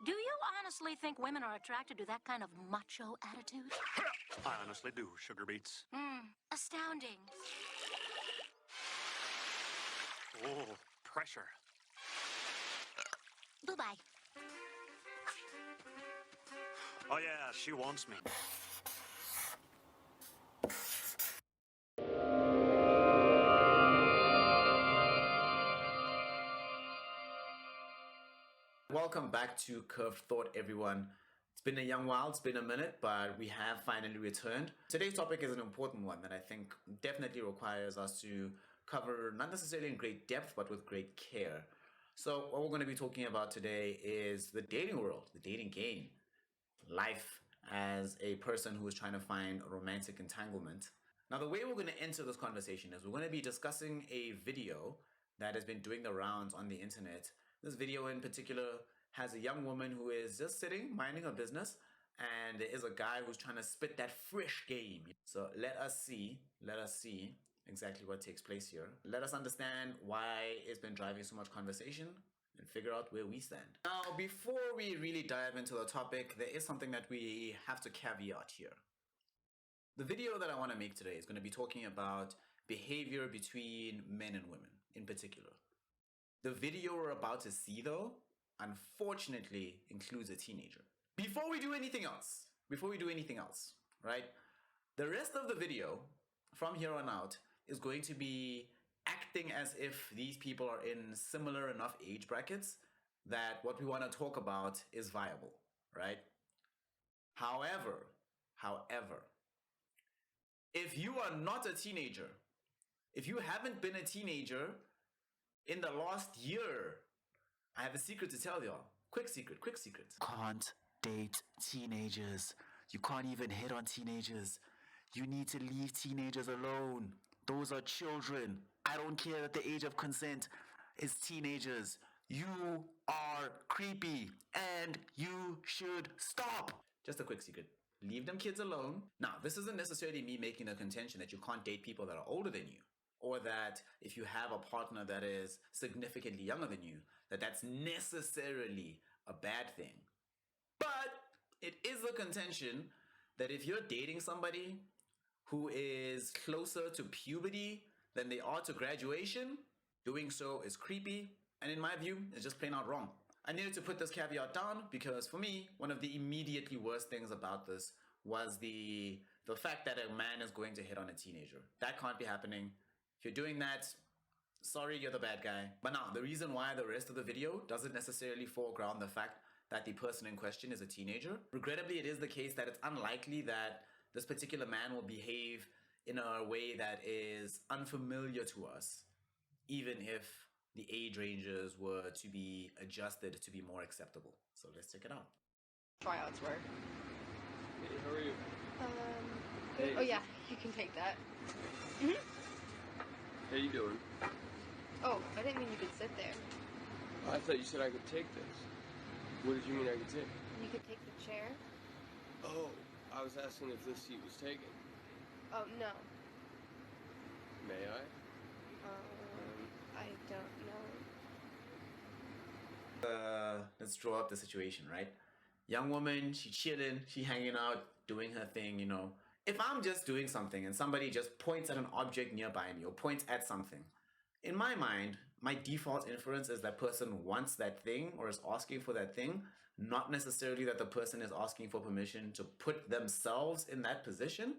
Do you honestly think women are attracted to that kind of macho attitude? I honestly do, sugar beets. Astounding. Oh, pressure. Bye-bye. Oh yeah, she wants me. Welcome back to Curved Thought, everyone. It's been a young while, it's been a minute, but we have finally returned. Today's topic is an important one that I think definitely requires us to cover, not necessarily in great depth, but with great care. So what we're going to be talking about today is the dating world, the dating game, life as a person who is trying to find a romantic entanglement. Now, the way we're going to enter this conversation is we're going to be discussing a video that has been doing the rounds on the internet. This video in particular has a young woman who is just sitting, minding her business, and there is a guy who's trying to spit that fresh game. So let us see exactly what takes place here. Let us understand why it's been driving so much conversation and figure out where we stand. Now, before we really dive into the topic, there is something that we have to caveat here. The video that I want to make today is going to be talking about behavior between men and women in particular. The video we're about to see, though, unfortunately includes a teenager. Before we do anything else, right? The rest of the video from here on out is going to be acting as if these people are in similar enough age brackets that what we want to talk about is viable, right? However, if you are not a teenager, if you haven't been a teenager in the last year, I have a secret to tell y'all. Quick secret. Can't date teenagers. You can't even hit on teenagers. You need to leave teenagers alone. Those are children. I don't care that the age of consent is teenagers. You are creepy and you should stop. Just a quick secret. Leave them kids alone. Now, this isn't necessarily me making a contention that you can't date people that are older than you, or that if you have a partner that is significantly younger than you, that's necessarily a bad thing. But it is a contention that if you're dating somebody who is closer to puberty than they are to graduation, doing so is creepy, and in my view, it's just plain out wrong. I needed to put this caveat down because for me, one of the immediately worst things about this was the fact that a man is going to hit on a teenager. That can't be happening. If you're doing that, sorry, you're the bad guy. But now, the reason why the rest of the video doesn't necessarily foreground the fact that the person in question is a teenager. Regrettably, it is the case that it's unlikely that this particular man will behave in a way that is unfamiliar to us, even if the age ranges were to be adjusted to be more acceptable. So let's check it out. Tryouts were. Hey, how are you? Good. Oh yeah, you can take that. How you doing? Oh, I didn't mean you could sit there. I thought you said I could take this. What did you mean I could take? You could take the chair. Oh, I was asking if this seat was taken. Oh, no. May I? I don't know. Let's draw up the situation, right? Young woman, she chilling, she hanging out, doing her thing, you know. If I'm just doing something and somebody just points at an object nearby me or points at something, in my mind, my default inference is that person wants that thing or is asking for that thing, not necessarily that the person is asking for permission to put themselves in that position.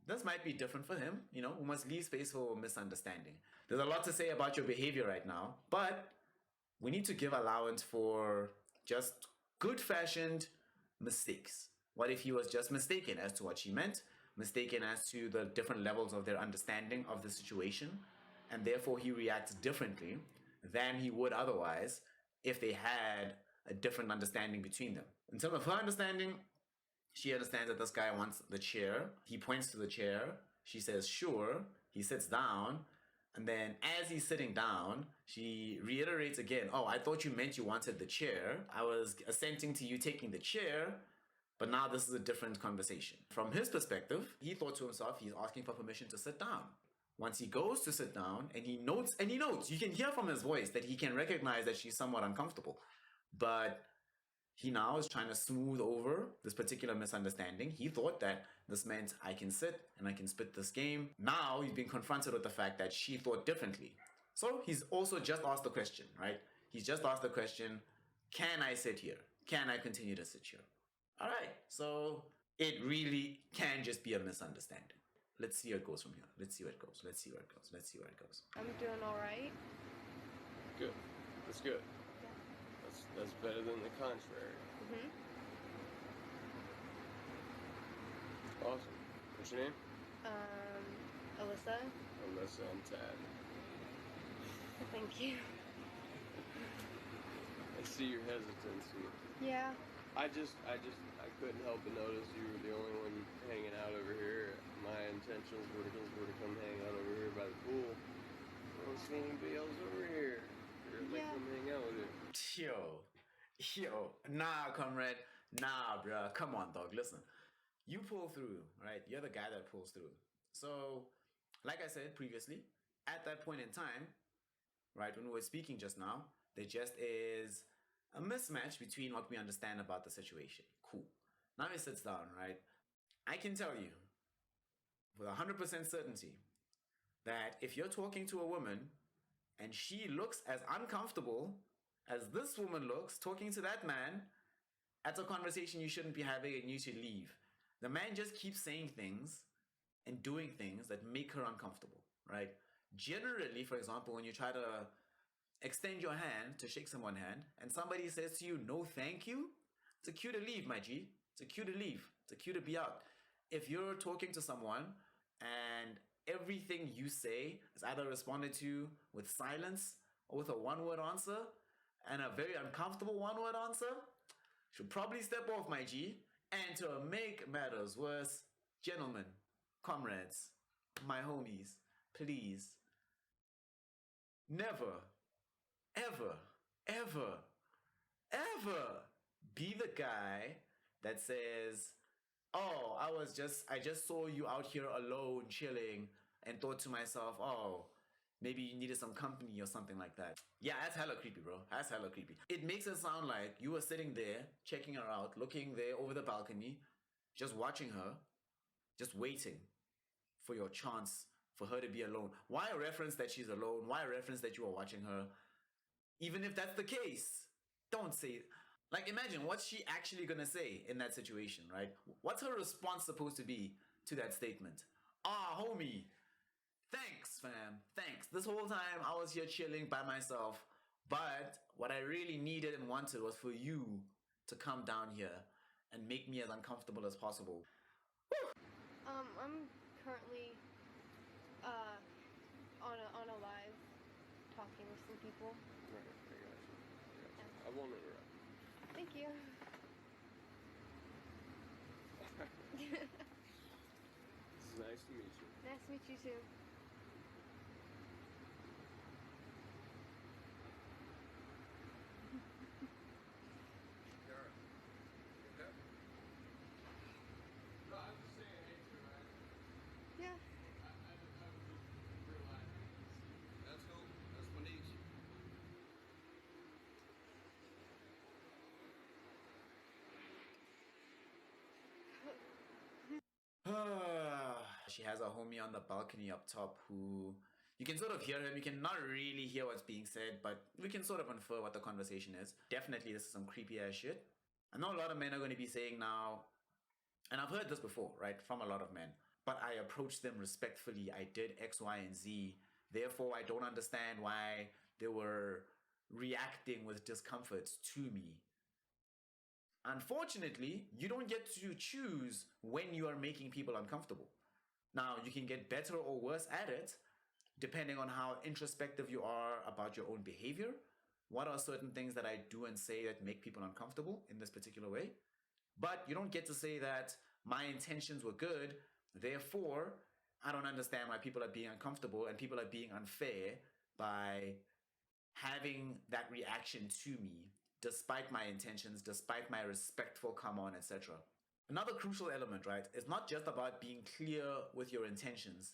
This might be different for him, you know, we must leave space for misunderstanding. There's a lot to say about your behavior right now, but we need to give allowance for just good-fashioned mistakes. What if he was just mistaken as to what she meant, mistaken as to the different levels of their understanding of the situation, and therefore he reacts differently than he would otherwise if they had a different understanding between them. In terms of her understanding, she understands that this guy wants the chair. He points to the chair. She says, sure. He sits down. And then as he's sitting down, she reiterates again, oh, I thought you meant you wanted the chair. I was assenting to you taking the chair. But now this is a different conversation. From his perspective, he thought to himself, he's asking for permission to sit down. Once he goes to sit down and he notes, you can hear from his voice that he can recognize that she's somewhat uncomfortable. But He now is trying to smooth over this particular misunderstanding. He thought that this meant I can sit and I can spit this game. Now he's been confronted with the fact that she thought differently. So he's also just asked the question, right? He's just asked the question, can I sit here? Can I continue to sit here? All right, so it really can just be a misunderstanding. Let's see where it goes from here. Let's see where it goes. Let's see where it goes. Let's see where it goes. I'm doing all right. Good. That's good. Yeah. That's better than the contrary. Mhm. Awesome. What's your name? Alyssa. Alyssa, I'm Tad. Thank you. I see your hesitancy. Yeah. I couldn't help but notice you were the only one hanging out over here. My intentions were to come hang out over here by the pool. I don't see anybody else over here. Yeah. Come hang out with you. Yo, nah, comrade, nah, bruh. Come on, dog. Listen, you pull through, right? You're the guy that pulls through. So, like I said previously, at that point in time, right, when we were speaking just now, there just is a mismatch between what we understand about the situation. Cool. Now he sits down, right? I can tell you with 100% certainty that if you're talking to a woman and she looks as uncomfortable as this woman looks talking to that man, that's a conversation you shouldn't be having and you should leave. The man just keeps saying things and doing things that make her uncomfortable, right? Generally, for example, when you try to extend your hand to shake someone's hand and somebody says to you, no thank you, it's a cue to leave, my G. It's a cue to leave. It's a cue to be out. If you're talking to someone and everything you say is either responded to with silence or with a one-word answer and a very uncomfortable one-word answer, you should probably step off, my G. And to make matters worse, gentlemen, comrades, my homies, please, never, ever, ever, ever be the guy that says, oh, I just saw you out here alone chilling and thought to myself, oh, maybe you needed some company or something like that. Yeah, that's hella creepy, bro. That's hella creepy. It makes it sound like you were sitting there, checking her out, looking there over the balcony, just watching her, just waiting for your chance for her to be alone. Why reference that she's alone? Why reference that you are watching her? Even if that's the case, don't say it. Like, imagine what's she actually gonna say in that situation, right? What's her response supposed to be to that statement? Ah, homie, thanks, fam, thanks. This whole time I was here chilling by myself, but what I really needed and wanted was for you to come down here and make me as uncomfortable as possible. I'm currently on a live talking with some people. Right, I got you. I won't interrupt. Thank you. It's nice to meet you. Nice to meet you too. Yeah. That's cool. That's my niece. She has a homie on the balcony up top who you can sort of hear him. You can not really hear what's being said, but we can sort of infer what the conversation is. Definitely, this is some creepy ass shit. I know a lot of men are going to be saying now, and I've heard this before, right, from a lot of men, but I approached them respectfully. I did X, Y, and Z. Therefore, I don't understand why they were reacting with discomfort to me. Unfortunately, you don't get to choose when you are making people uncomfortable. Now, you can get better or worse at it, depending on how introspective you are about your own behavior. What are certain things that I do and say that make people uncomfortable in this particular way? But you don't get to say that my intentions were good, therefore, I don't understand why people are being uncomfortable and people are being unfair by having that reaction to me, despite my intentions, despite my respectful come on, etc. Another crucial element, right, is not just about being clear with your intentions.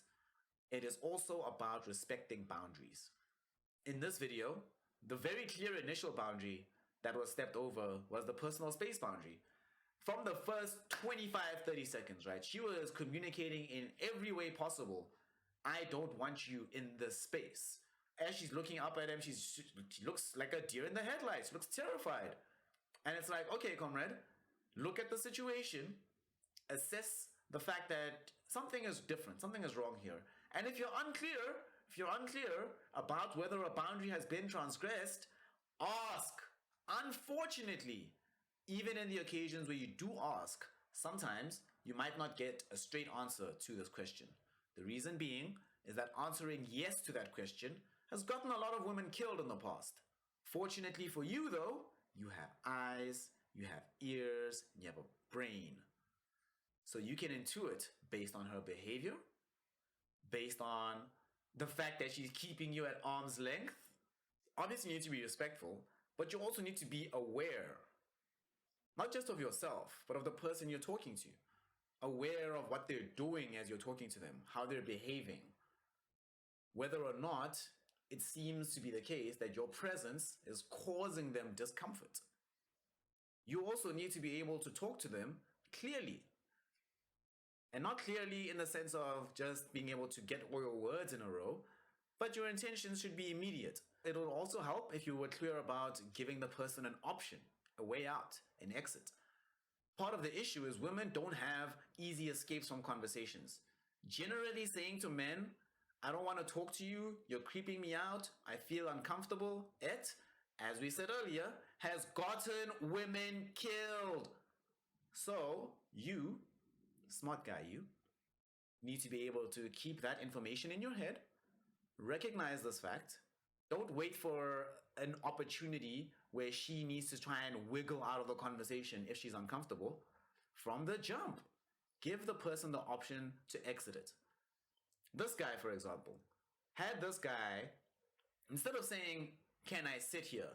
It is also about respecting boundaries. In this video, the very clear initial boundary that was stepped over was the personal space boundary. From the first 25, 30 seconds, right? She was communicating in every way possible. I don't want you in this space. As she's looking up at him, she looks like a deer in the headlights, looks terrified. And it's like, okay, comrade, look at the situation, assess the fact that something is different, something is wrong here. And if you're unclear about whether a boundary has been transgressed, ask. Unfortunately, even in the occasions where you do ask, sometimes you might not get a straight answer to this question. The reason being is that answering yes to that question has gotten a lot of women killed in the past. Fortunately for you though, you have eyes, you have ears, and you have a brain. So you can intuit based on her behavior, based on the fact that she's keeping you at arm's length. Obviously you need to be respectful, but you also need to be aware, not just of yourself, but of the person you're talking to. Aware of what they're doing as you're talking to them, how they're behaving. Whether or not it seems to be the case that your presence is causing them discomfort. You also need to be able to talk to them clearly. And not clearly in the sense of just being able to get all your words in a row, but your intentions should be immediate. It'll also help if you were clear about giving the person an option, a way out, an exit. Part of the issue is women don't have easy escapes from conversations. Generally saying to men, I don't want to talk to you, you're creeping me out, I feel uncomfortable, as we said earlier, has gotten women killed. So you, smart guy, you need to be able to keep that information in your head, recognize this fact, don't wait for an opportunity where she needs to try and wiggle out of the conversation if she's uncomfortable. From the jump, give the person the option to exit it. This guy, for example, had this guy, instead of saying, can I sit here?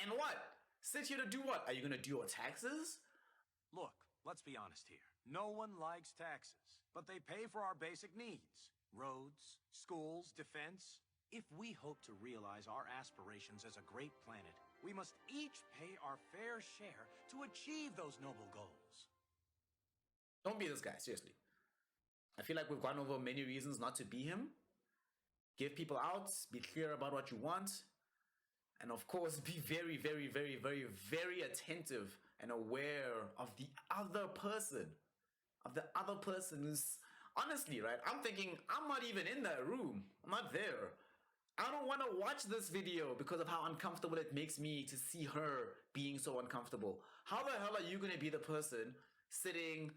And what? Sit here to do what? Are you going to do your taxes? Look, let's be honest here. No one likes taxes, but they pay for our basic needs. Roads, schools, defense. If we hope to realize our aspirations as a great planet, we must each pay our fair share to achieve those noble goals. Don't be this guy, seriously. I feel like we've gone over many reasons not to be him. Give people out, be clear about what you want, and of course, be very, very, very, very, very attentive and aware of the other person. Honestly, right? I'm thinking, I'm not even in that room. I'm not there. I don't want to watch this video because of how uncomfortable it makes me to see her being so uncomfortable. How the hell are you going to be the person sitting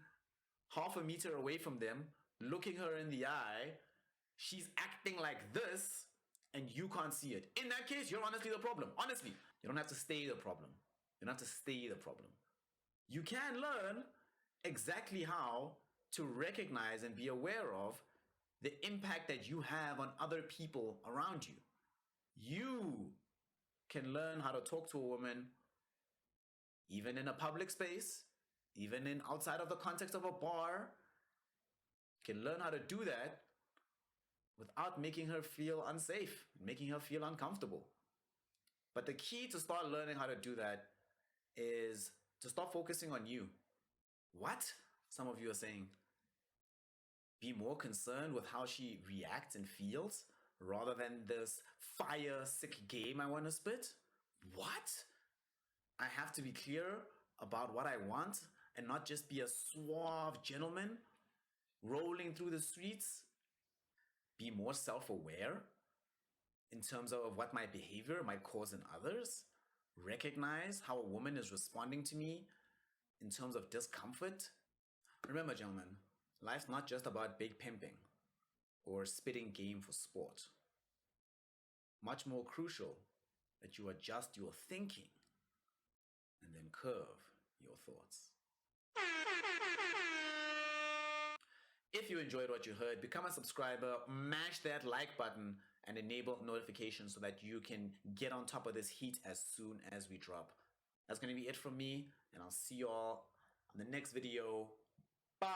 half a meter away from them, looking her in the eye, she's acting like this, and you can't see it? In that case, you're honestly the problem. Honestly, you don't have to stay the problem. You don't have to stay the problem. You can learn exactly how to recognize and be aware of the impact that you have on other people around you. You can learn how to talk to a woman, even in a public space, even in outside of the context of a bar. You can learn how to do that without making her feel unsafe, making her feel uncomfortable. But the key to start learning how to do that is to start focusing on you. What? Some of you are saying, be more concerned with how she reacts and feels rather than this fire sick game I want to spit? What? I have to be clear about what I want and not just be a suave gentleman rolling through the streets? Be more self-aware in terms of what my behavior might cause in others? Recognize how a woman is responding to me in terms of discomfort? Remember, gentlemen, life's not just about big pimping or spitting game for sport. Much more crucial that you adjust your thinking and then curve your thoughts. If you enjoyed what you heard, become a subscriber, mash that like button, and enable notifications so that you can get on top of this heat as soon as we drop. That's going to be it from me, and I'll see you all on the next video. Bye!